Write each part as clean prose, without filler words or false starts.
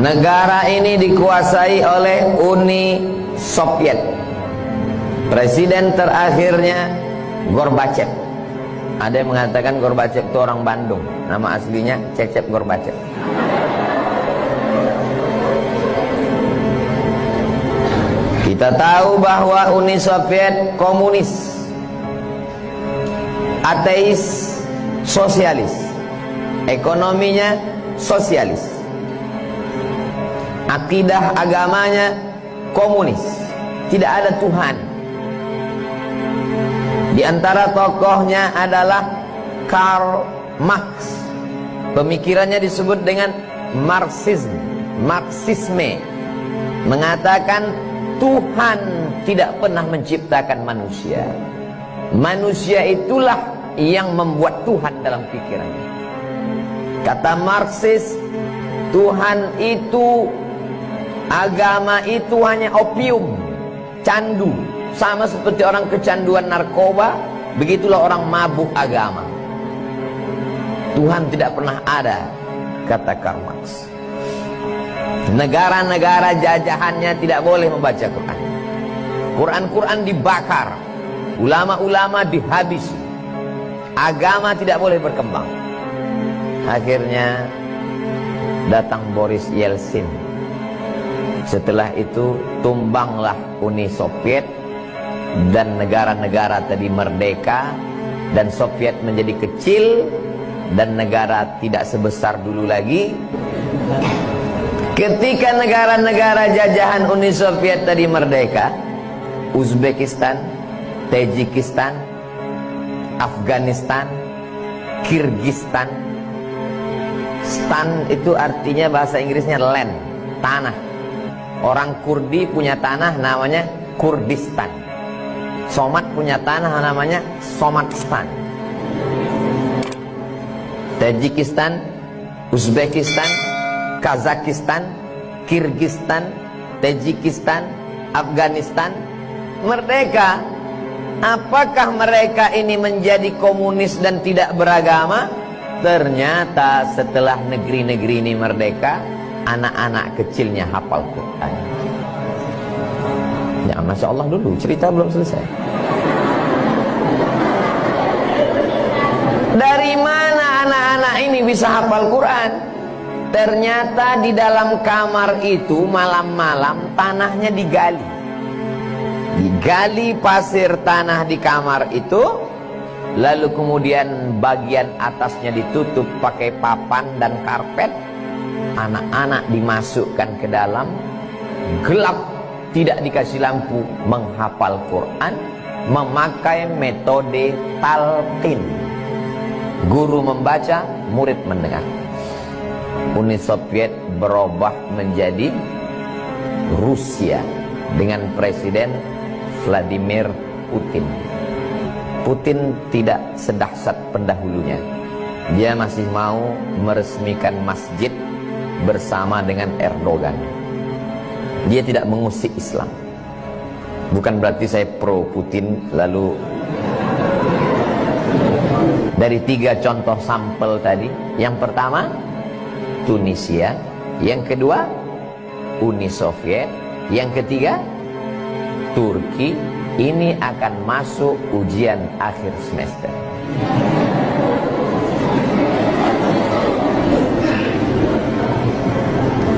Negara ini dikuasai oleh Uni Soviet. Presiden terakhirnya Gorbachev. Ada yang mengatakan Gorbachev itu orang Bandung. Nama aslinya Cecep Gorbachev. Kita tahu bahwa Uni Soviet komunis, ateis, sosialis. Ekonominya sosialis. Akidah agamanya komunis. Tidak ada Tuhan. Di antara tokohnya adalah Karl Marx. Pemikirannya disebut dengan Marxisme. Mengatakan Tuhan tidak pernah menciptakan manusia. Manusia itulah yang membuat Tuhan dalam pikirannya. Kata Marxis, Tuhan itu, agama itu hanya opium, candu. Sama seperti orang kecanduan narkoba, begitulah orang mabuk agama. Tuhan tidak pernah ada, kata Karl Marx. Negara-negara jajahannya tidak boleh membaca Quran. Quran dibakar, ulama-ulama dihabisi, agama tidak boleh berkembang. Akhirnya datang Boris Yeltsin. Setelah itu tumbanglah Uni Soviet, dan negara-negara tadi merdeka, dan Soviet menjadi kecil, dan negara tidak sebesar dulu lagi. Ketika negara-negara jajahan Uni Soviet tadi merdeka, Uzbekistan, Tajikistan, Afghanistan, Kirgistan. Stan itu artinya bahasa Inggrisnya land, tanah. Orang Kurdi punya tanah namanya Kurdistan. Somat punya tanah namanya Somatstan. Tajikistan, Uzbekistan, Kazakistan, Kirgistan, Tajikistan, Afghanistan merdeka. Apakah mereka ini menjadi komunis dan tidak beragama? Ternyata setelah negeri-negeri ini merdeka, anak-anak kecilnya hafal Quran. Ya, Masya Allah dulu, cerita belum selesai. Dari mana anak-anak ini bisa hafal Quran? Ternyata di dalam kamar itu malam-malam tanahnya digali. Digali pasir tanah di kamar itu, lalu kemudian bagian atasnya ditutup pakai papan dan karpet. Anak-anak dimasukkan ke dalam, gelap, tidak dikasih lampu, menghafal Quran, memakai metode talqin. Guru membaca, murid mendengar. Uni Soviet berubah menjadi Rusia dengan Presiden Vladimir Putin. Putin tidak sedahsyat pendahulunya. Dia masih mau meresmikan masjid bersama dengan Erdogan. Dia tidak mengusik Islam. Bukan berarti saya pro Putin. Lalu dari 3 contoh sampel tadi, yang pertama Tunisia, yang kedua Uni Soviet, yang ketiga Turki. Ini akan masuk ujian akhir semester.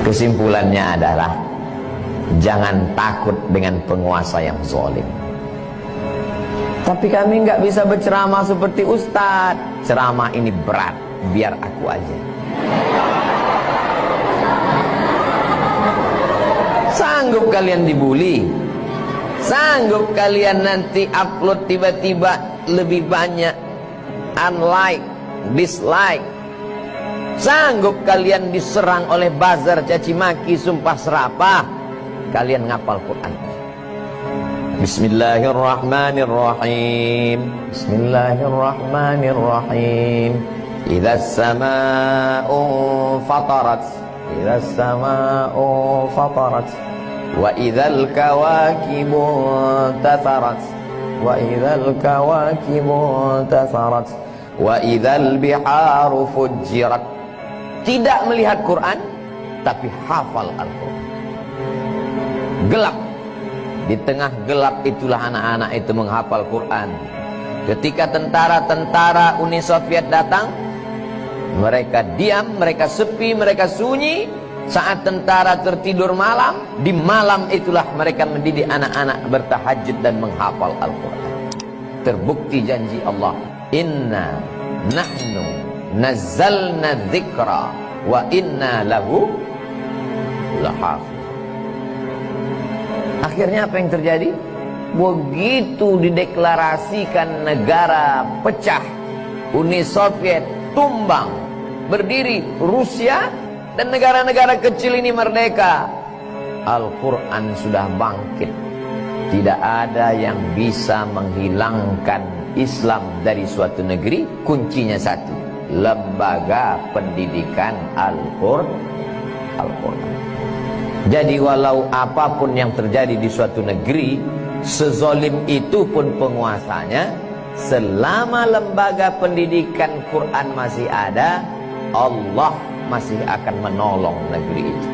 Kesimpulannya adalah jangan takut dengan penguasa yang zalim. Tapi kami nggak bisa berceramah seperti Ustadz. Ceramah ini berat, biar aku aja. Sanggup kalian dibully? Sanggup kalian nanti upload tiba-tiba lebih banyak unlike, dislike? Sanggup kalian diserang oleh buzzer, caci maki, sumpah serapah? Kalian ngapal Quran. Bismillahirrahmanirrahim. Bismillahirrahmanirrahim. Idza as-samaa'u fatarat. Idza as-samaa'u fatarat. Wa idzal kawakibu tatharat. Wa idzal kawakibu tatharat. Wa idzal biharu fujirat. Tidak melihat Quran, tapi hafal Al-Quran. Gelap. Di tengah gelap itulah anak-anak itu menghafal Quran. Ketika tentara-tentara Uni Soviet datang, mereka diam, mereka sepi, mereka sunyi. Saat tentara tertidur malam, di malam itulah mereka mendidik anak-anak bertahajud dan menghafal Al-Quran. Terbukti janji Allah, inna nahnu nazzalna dzikra wa inna lahu lahafiz. Akhirnya apa yang terjadi? Begitu dideklarasikan negara pecah, Uni Soviet tumbang, berdiri Rusia, dan negara-negara kecil ini merdeka. Al-Quran sudah bangkit. Tidak ada yang bisa menghilangkan Islam dari suatu negeri. Kuncinya satu, lembaga pendidikan Al-Quran. Jadi walau apapun yang terjadi di suatu negeri, sezolim itu pun penguasanya, selama lembaga pendidikan Quran masih ada, Allah masih akan menolong negeri itu.